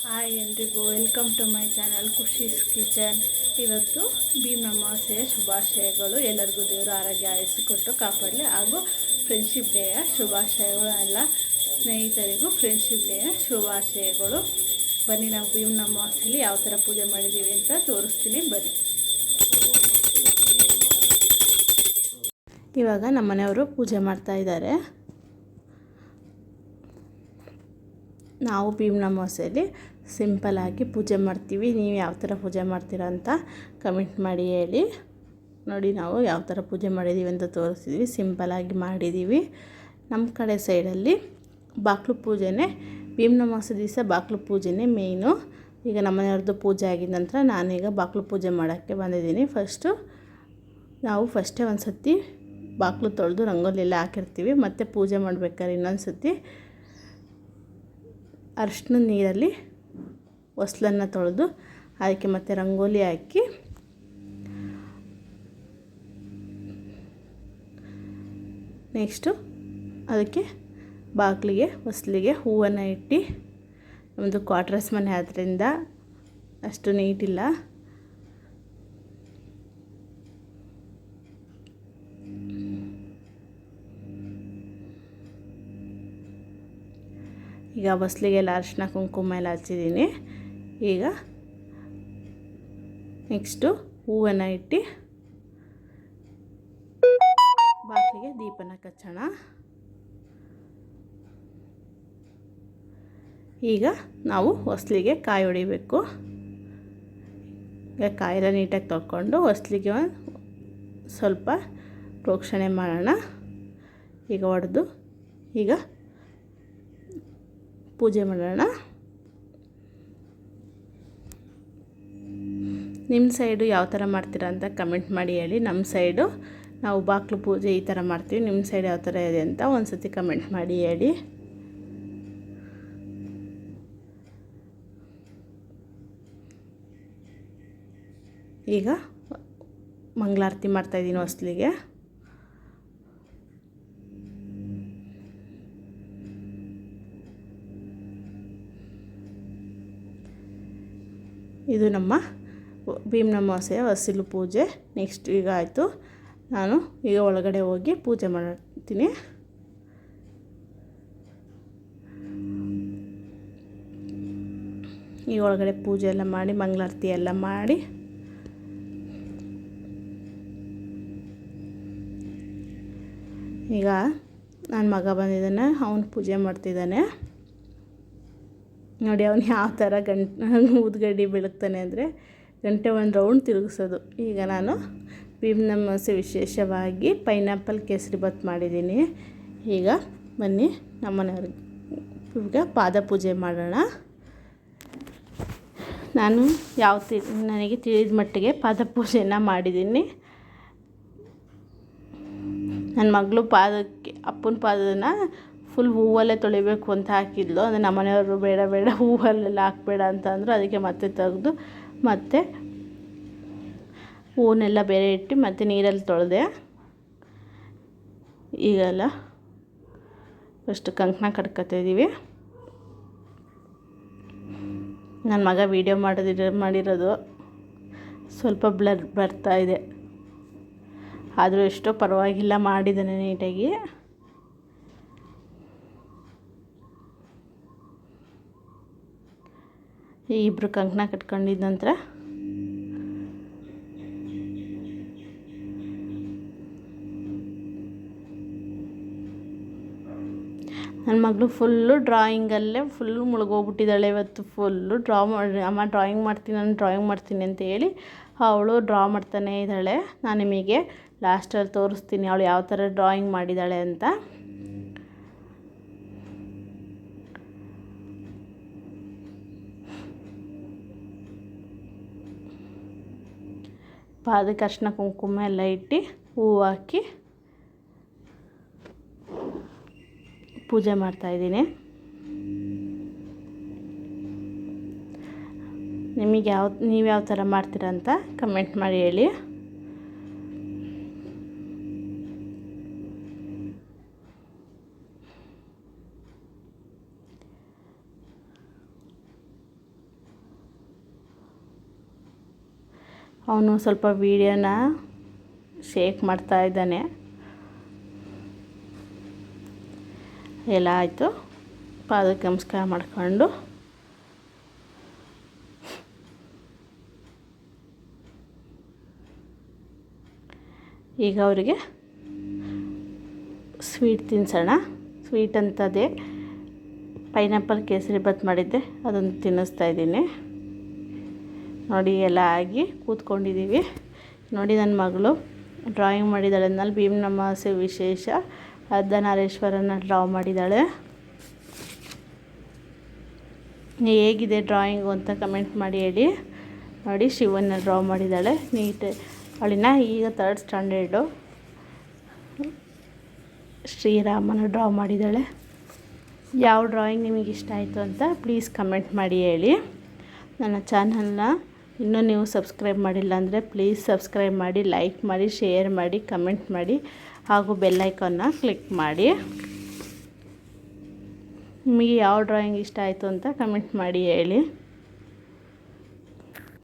Hi ಎಲ್ರಿಗೂ welcome to my channel Khushi's kitchen. ಇವತ್ತು ಭೀಮ್ ಅಮಾವಾಸ್ಯೆಯ ಶುಭಾಶಯಗಳು. ಎಲ್ಲರಿಗೂ ದೇವರು ಆರೋಗ್ಯ ಆಯಸ್ಸು ಕೊಟ್ಟು ಕಾಪಾಡಲಿ. ಹಾಗೂ ಫ್ರೆಂಡ್ಶಿಪ್ ಡೇಯ ಶುಭಾಶಯಗಳು. ಎಲ್ಲ ಸ್ನೇಹಿತರಿಗೂ ಫ್ರೆಂಡ್ಶಿಪ್ ಡೇಯ ಶುಭಾಶಯಗಳು. ಬನ್ನಿ, ನಾವು ಭೀಮ್ ಅಮಾವಾಸ್ಯೆಯಲ್ಲಿ ಯಾವ ಥರ ಪೂಜೆ ಮಾಡಿದ್ದೀವಿ ಅಂತ ತೋರಿಸ್ತೀನಿ ಬನ್ನಿ. ಇವಾಗ ನಮ್ಮ ಮನೆಯವರು ಪೂಜೆ ಮಾಡ್ತಾ ಇದ್ದಾರೆ. ನಾವು ಭೀಮ್ ಅಮಾವಾಸ್ಯೆಯಲ್ಲಿ ಸಿಂಪಲ್ಲಾಗಿ ಪೂಜೆ ಮಾಡ್ತೀವಿ. ನೀವು ಯಾವ ಥರ ಪೂಜೆ ಮಾಡ್ತೀರಾ ಅಂತ ಕಮೆಂಟ್ ಮಾಡಿ ಹೇಳಿ. ನೋಡಿ, ನಾವು ಯಾವ ಥರ ಪೂಜೆ ಮಾಡಿದ್ದೀವಿ ಅಂತ ತೋರಿಸ್ತಿದ್ವಿ. ಸಿಂಪಲ್ಲಾಗಿ ಮಾಡಿದ್ದೀವಿ. ನಮ್ಮ ಕಡೆ ಸೈಡಲ್ಲಿ ಬಾಗಿಲು ಪೂಜೆನೇ, ಭೀಮ್ ಅಮಾವಾಸ್ಯೆ ದಿವಸ ಬಾಗಿಲು ಪೂಜೆನೇ ಮೇಯ್ನು. ಈಗ ನಮ್ಮ ಮನೆಯವ್ರದ್ದು ಪೂಜೆ ಆಗಿದ ನಂತರ ನಾನೀಗ ಬಾಗಿಲು ಪೂಜೆ ಮಾಡೋಕ್ಕೆ ಬಂದಿದ್ದೀನಿ. ನಾವು ಫಸ್ಟೇ ಒಂದು ಸರ್ತಿ ಬಾಗಿಲು ತೊಳೆದು ರಂಗೋಲಿ ಎಲ್ಲ ಹಾಕಿರ್ತೀವಿ. ಮತ್ತು ಪೂಜೆ ಮಾಡ್ಬೇಕಾದ್ರೆ ಇನ್ನೊಂದು ಸರ್ತಿ ಅರಿಶಿನ ನೀರಲ್ಲಿ ಹೊಸ್ಲನ್ನು ತೊಳೆದು ಅದಕ್ಕೆ ಮತ್ತೆ ರಂಗೋಲಿ ಹಾಕಿ ನೆಕ್ಸ್ಟು ಅದಕ್ಕೆ ಬಾಗಿಲಿಗೆ ಹೊಸ್ಲಿಗೆ ಹೂವನ್ನು ಇಟ್ಟು, ನಮ್ಮದು ಕ್ವಾರ್ಟರ್ಸ್ ಮನೆ ಆದ್ದರಿಂದ ಅಷ್ಟು ನೀಟಿಲ್ಲ. ಈಗ ಬಸ್ಲಿಗೆಲ್ಲ ಅರಿಶಿನ ಕುಂಕುಮ ಎಲ್ಲ ಹಚ್ಚಿದ್ದೀನಿ. ಈಗ ನೆಕ್ಸ್ಟು ಹೂವನ್ನು ಇಟ್ಟು ಬಾಗಿಲಿಗೆ ದೀಪನ ಹಚ್ಚೋಣ. ಈಗ ನಾವು ಹೊಸ್ಲಿಗೆ ಕಾಯಿ ಹೊಡಿಬೇಕು. ಈಗ ಕಾಯೆಲ್ಲ ನೀಟಾಗಿ ತೊಳ್ಕೊಂಡು ಹೊಸ್ಲಿಗೆ ಸ್ವಲ್ಪ ಪ್ರೋಕ್ಷಣೆ ಮಾಡೋಣ. ಈಗ ಹೊಡೆದು ಈಗ ಪೂಜೆ ಮಾಡೋಣ. ನಿಮ್ಮ ಸೈಡು ಯಾವ ಥರ ಮಾಡ್ತೀರಾ ಅಂತ ಕಮೆಂಟ್ ಮಾಡಿ ಹೇಳಿ. ನಮ್ಮ ಸೈಡು ನಾವು ಬಾಗಿಲು ಪೂಜೆ ಈ ಥರ ಮಾಡ್ತೀವಿ. ನಿಮ್ಮ ಸೈಡ್ ಯಾವ ಥರ ಇದೆ ಅಂತ ಒಂದು ಸತಿ ಕಮೆಂಟ್ ಮಾಡಿ ಹೇಳಿ. ಈಗ ಮಂಗಳಾರತಿ ಮಾಡ್ತಾಯಿದ್ದೀನಿ ಹೊಸ್ಲಿಗೆ. ಇದು ನಮ್ಮ ಭೀಮ್ ಅಮಾವಾಸ್ಯೆಯ ಹೊಸ್ಲು ಪೂಜೆ. ನೆಕ್ಸ್ಟ್ ಈಗ ಆಯಿತು. ನಾನು ಈಗ ಒಳಗಡೆ ಹೋಗಿ ಪೂಜೆ ಮಾಡ್ತೀನಿ. ಈಗ ಒಳಗಡೆ ಪೂಜೆ ಎಲ್ಲ ಮಾಡಿ ಮಂಗಳಾರತಿ ಎಲ್ಲ ಮಾಡಿ ಈಗ ನನ್ನ ಮಗ ಬಂದಿದ್ದಾನೆ, ಅವನು ಪೂಜೆ ಮಾಡ್ತಿದ್ದಾನೆ. ನೋಡಿ, ಅವನು ಯಾವ ಥರ ಊದ್ಗಡ್ಡಿ ಬೆಳಗ್ತಾನೆ ಅಂದರೆ ಗಂಟೆ ಒಂದು ರೌಂಡ್ ತಿರುಗಿಸೋದು. ಈಗ ನಾನು ಭೀಮ್ ಅಮಾವಾಸ್ಯೆ ವಿಶೇಷವಾಗಿ ಪೈನಾಪಲ್ ಕೇಸರಿಬಾತ್ ಮಾಡಿದ್ದೀನಿ. ಈಗ ಬನ್ನಿ ನಮ್ಮನೆಯವ್ರಿಗೆ ಈಗ ಪಾದ ಪೂಜೆ ಮಾಡೋಣ. ನಾನು ನನಗೆ ತಿಳಿದ ಮಟ್ಟಿಗೆ ಪಾದ ಪೂಜೆನ ಮಾಡಿದ್ದೀನಿ. ನನ್ನ ಮಗಳು ಪಾದಕ್ಕೆ ಅಪ್ಪನ ಪಾದನ ಫುಲ್ ಹೂವಲ್ಲೇ ತೊಳಿಬೇಕು ಅಂತ ಹಾಕಿದ್ಲು. ಅಂದರೆ ನಮ್ಮ ಮನೆಯವರು ಬೇಡ ಹೂವಲ್ಲೆಲ್ಲ ಹಾಕಬೇಡ ಅಂತ ಅಂದರು. ಅದಕ್ಕೆ ಮತ್ತೆ ತೆಗೆದು ಮತ್ತೆ ಹೂವನ್ನೆಲ್ಲ ಬೇರೆ ಇಟ್ಟು ಮತ್ತೆ ನೀರಲ್ಲಿ ತೊಳೆದೆ. ಈಗೆಲ್ಲ ಫಸ್ಟ್ ಕಂಕಣ ಕಟ್ಕೊತಾಯಿದ್ದೀವಿ. ನನ್ನ ಮಗ ವೀಡಿಯೋ ಮಾಡಿರೋದು ಸ್ವಲ್ಪ ಬ್ಲರ್ ಬರ್ತಾಯಿದೆ, ಆದರೂ ಎಷ್ಟೋ ಪರವಾಗಿಲ್ಲ, ಮಾಡಿದ್ದಾನೆ ನೀಟಾಗಿ. ಈ ಇಬ್ಬರು ಕಂಕಣ ಕಟ್ಕೊಂಡಿದ್ದ ನಂತರ ನನ್ನ ಮಗಳು ಫುಲ್ಲು ಡ್ರಾಯಿಂಗಲ್ಲೇ ಮುಳುಗೋಗ್ಬಿಟ್ಟಿದ್ದಾಳೆ. ಇವತ್ತು ಫುಲ್ಲು ಅಮ್ಮ ಡ್ರಾಯಿಂಗ್ ಮಾಡ್ತೀನಿ ಅಂತ ಹೇಳಿ ಅವಳು ಡ್ರಾ ಮಾಡ್ತಾನೇ ಇದ್ದಾಳೆ. ನಾನು ನಿಮಗೆ ಲಾಸ್ಟಲ್ಲಿ ತೋರಿಸ್ತೀನಿ ಅವಳು ಯಾವ ಥರ ಡ್ರಾಯಿಂಗ್ ಮಾಡಿದ್ದಾಳೆ ಅಂತ. ಪಾದಕ್ಕೆ ಅರಿಶಿನ ಕುಂಕುಮ ಎಲ್ಲ ಇಟ್ಟು ಹೂವು ಹಾಕಿ ಪೂಜೆ ಮಾಡ್ತಾಯಿದ್ದೀನಿ. ನೀವು ಯಾವ ಥರ ಮಾಡ್ತೀರಾ ಅಂತ ಕಮೆಂಟ್ ಮಾಡಿ ಹೇಳಿ. ಅವನು ಸ್ವಲ್ಪ ವೀಡಿಯೋನ ಶೇಕ್ ಮಾಡ್ತಾ ಇದ್ದಾನೆ. ಎಲ್ಲ ಆಯಿತು. ಪಾದಕ್ಕೆ ನಮಸ್ಕಾರ ಮಾಡಿಕೊಂಡು ಈಗ ಅವರಿಗೆ ಸ್ವೀಟ್ ತಿನ್ನಿಸೋಣ. ಸ್ವೀಟ್ ಅಂತದೇ ಪೈನಾಪಲ್ ಕೇಸರಿಬಾತ್ ಮಾಡಿದ್ದೆ, ಅದನ್ನು ತಿನ್ನಿಸ್ತಾ ಇದ್ದೀನಿ. ನೋಡಿ ಎಲ್ಲ ಆಗಿ ಕೂತ್ಕೊಂಡಿದ್ದೀವಿ. ನೋಡಿ ನನ್ನ ಮಗಳು ಡ್ರಾಯಿಂಗ್ ಮಾಡಿದ್ದಾಳೆ. ನಲ್ಲಿ ಭೀಮನ ಅಮಾವಾಸ್ಯೆ ವಿಶೇಷ ಅರ್ಧನಾರೀಶ್ವರನ ಡ್ರಾ ಮಾಡಿದ್ದಾಳೆ. ಹೇಗಿದೆ ಡ್ರಾಯಿಂಗು ಅಂತ ಕಮೆಂಟ್ ಮಾಡಿ ಹೇಳಿ. ನೋಡಿ ಶಿವನ ಡ್ರಾ ಮಾಡಿದ್ದಾಳೆ ನೀಟ್. ಅವಳಿನ ಈಗ 3rd ಸ್ಟ್ಯಾಂಡರ್ಡು. ಶ್ರೀರಾಮನ ಡ್ರಾ ಮಾಡಿದ್ದಾಳೆ. ಯಾವ ಡ್ರಾಯಿಂಗ್ ನಿಮಗೆ ಇಷ್ಟ ಆಯಿತು ಅಂತ ಪ್ಲೀಸ್ ಕಮೆಂಟ್ ಮಾಡಿ ಹೇಳಿ. ನನ್ನ ಚಾನಲ್ನ ಇನ್ನೂ ನೀವು ಸಬ್ಸ್ಕ್ರೈಬ್ ಮಾಡಿಲ್ಲ ಅಂದರೆ ಪ್ಲೀಸ್ ಸಬ್ಸ್ಕ್ರೈಬ್ ಮಾಡಿ, ಲೈಕ್ ಮಾಡಿ, ಶೇರ್ ಮಾಡಿ, ಕಮೆಂಟ್ ಮಾಡಿ ಹಾಗೂ ಬೆಲ್ಲೈಕನ್ನ ಕ್ಲಿಕ್ ಮಾಡಿ. ನಿಮಗೆ ಯಾವ ಡ್ರಾಯಿಂಗ್ ಇಷ್ಟ ಆಯಿತು ಅಂತ ಕಮೆಂಟ್ ಮಾಡಿ ಹೇಳಿ.